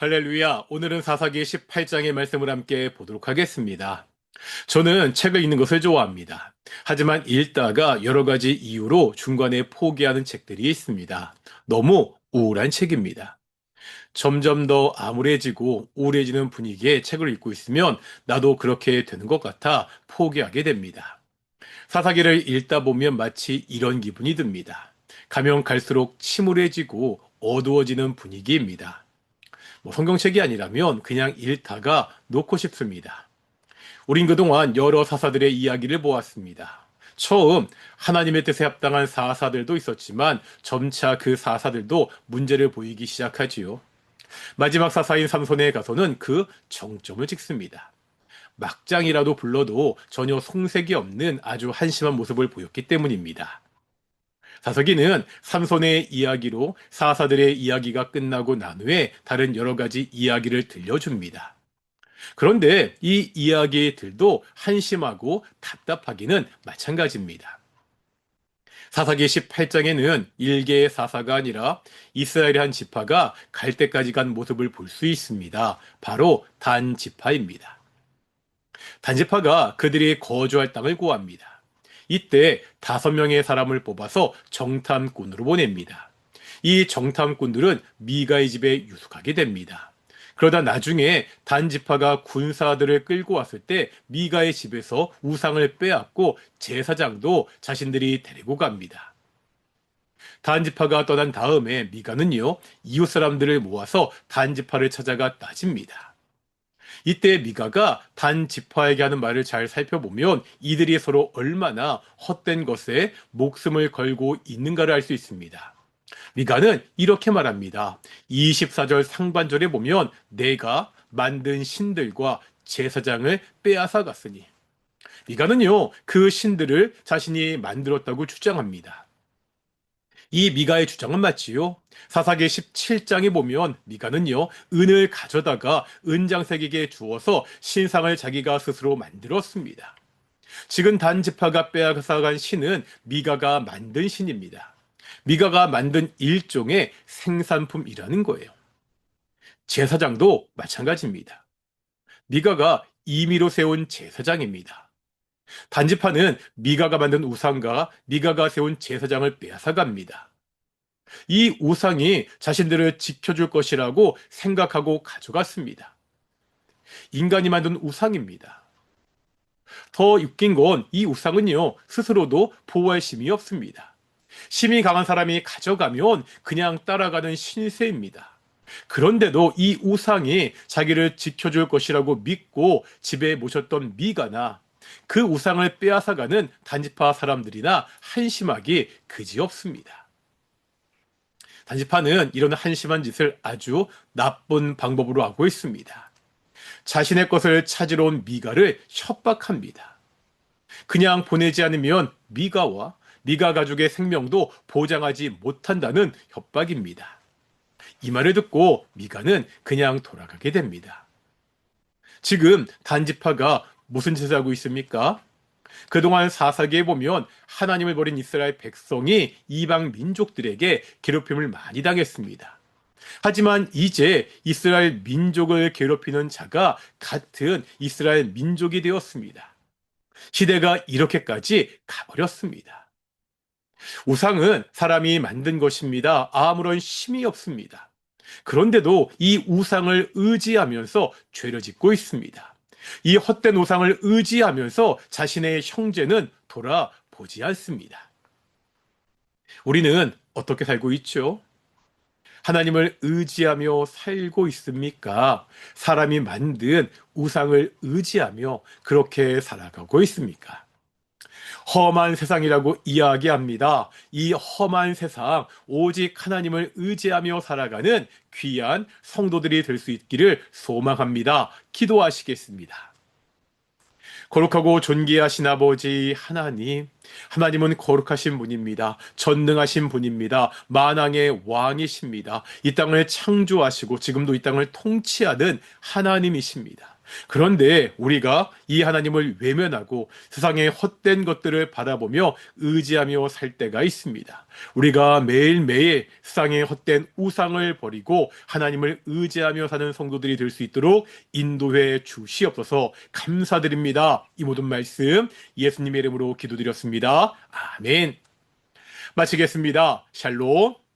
할렐루야. 오늘은 사사기 18장의 말씀을 함께 보도록 하겠습니다. 저는 책을 읽는 것을 좋아합니다. 하지만 읽다가 여러 가지 이유로 중간에 포기하는 책들이 있습니다. 너무 우울한 책입니다. 점점 더 암울해지고 우울해지는 분위기의 책을 읽고 있으면 나도 그렇게 되는 것 같아 포기하게 됩니다. 사사기를 읽다 보면 마치 이런 기분이 듭니다. 가면 갈수록 침울해지고 어두워지는 분위기입니다. 성경책이 아니라면 그냥 읽다가 놓고 싶습니다. 우린 그동안 여러 사사들의 이야기를 보았습니다. 처음 하나님의 뜻에 합당한 사사들도 있었지만 점차 그 사사들도 문제를 보이기 시작하지요. 마지막 사사인 삼손에 가서는 그 정점을 찍습니다. 막장이라도 불러도 전혀 송색이 없는 아주 한심한 모습을 보였기 때문입니다. 사사기는 삼손의 이야기로 사사들의 이야기가 끝나고 난 후에 다른 여러 가지 이야기를 들려줍니다. 그런데 이 이야기들도 한심하고 답답하기는 마찬가지입니다. 사사기 18장에는 일개의 사사가 아니라 이스라엘의 한 지파가 갈 때까지 간 모습을 볼 수 있습니다. 바로 단 지파입니다. 단 지파가 그들이 거주할 땅을 구합니다. 이때 5명의 사람을 뽑아서 정탐꾼으로 보냅니다. 이 정탐꾼들은 미가의 집에 유숙하게 됩니다. 그러다 나중에 단 지파가 군사들을 끌고 왔을 때 미가의 집에서 우상을 빼앗고 제사장도 자신들이 데리고 갑니다. 단 지파가 떠난 다음에 미가는요, 이웃 사람들을 모아서 단 지파를 찾아가 따집니다. 이때 미가가 단 지파에게 하는 말을 잘 살펴보면 이들이 서로 얼마나 헛된 것에 목숨을 걸고 있는가를 알 수 있습니다. 미가는 이렇게 말합니다. 24절 상반절에 보면 내가 만든 신들과 제사장을 빼앗아 갔으니. 미가는요, 그 신들을 자신이 만들었다고 주장합니다. 이 미가의 주장은 맞지요? 사사기 17장에 보면 미가는요, 은을 가져다가 은장색에게 주어서 신상을 자기가 스스로 만들었습니다. 지금 단 지파가 빼앗아간 신은 미가가 만든 신입니다. 미가가 만든 일종의 생산품이라는 거예요. 제사장도 마찬가지입니다. 미가가 임의로 세운 제사장입니다. 단지파는 미가가 만든 우상과 미가가 세운 제사장을 빼앗아갑니다. 이 우상이 자신들을 지켜줄 것이라고 생각하고 가져갔습니다. 인간이 만든 우상입니다. 더 웃긴 건 이 우상은요, 스스로도 보호할 힘이 없습니다. 힘이 강한 사람이 가져가면 그냥 따라가는 신세입니다. 그런데도 이 우상이 자기를 지켜줄 것이라고 믿고 집에 모셨던 미가나 그 우상을 빼앗아가는 단지파 사람들이나 한심하기 그지없습니다. 단지파는 이런 한심한 짓을 아주 나쁜 방법으로 하고 있습니다. 자신의 것을 찾으러 온 미가를 협박합니다. 그냥 보내지 않으면 미가와 미가 가족의 생명도 보장하지 못한다는 협박입니다. 이 말을 듣고 미가는 그냥 돌아가게 됩니다. 지금 단지파가 무슨 짓을 하고 있습니까? 그동안 사사기에 보면 하나님을 버린 이스라엘 백성이 이방 민족들에게 괴롭힘을 많이 당했습니다. 하지만 이제 이스라엘 민족을 괴롭히는 자가 같은 이스라엘 민족이 되었습니다. 시대가 이렇게까지 가버렸습니다. 우상은 사람이 만든 것입니다. 아무런 힘이 없습니다. 그런데도 이 우상을 의지하면서 죄를 짓고 있습니다. 이 헛된 우상을 의지하면서 자신의 형제는 돌아보지 않습니다. 우리는 어떻게 살고 있죠? 하나님을 의지하며 살고 있습니까? 사람이 만든 우상을 의지하며 그렇게 살아가고 있습니까? 험한 세상이라고 이야기합니다. 이 험한 세상, 오직 하나님을 의지하며 살아가는 귀한 성도들이 될 수 있기를 소망합니다. 기도하시겠습니다. 거룩하고 존귀하신 아버지 하나님, 하나님은 거룩하신 분입니다. 전능하신 분입니다. 만왕의 왕이십니다. 이 땅을 창조하시고 지금도 이 땅을 통치하는 하나님이십니다. 그런데 우리가 이 하나님을 외면하고 세상의 헛된 것들을 바라보며 의지하며 살 때가 있습니다. 우리가 매일매일 세상의 헛된 우상을 버리고 하나님을 의지하며 사는 성도들이 될 수 있도록 인도해 주시옵소서. 감사드립니다. 이 모든 말씀 예수님의 이름으로 기도드렸습니다. 아멘. 마치겠습니다. 샬롬.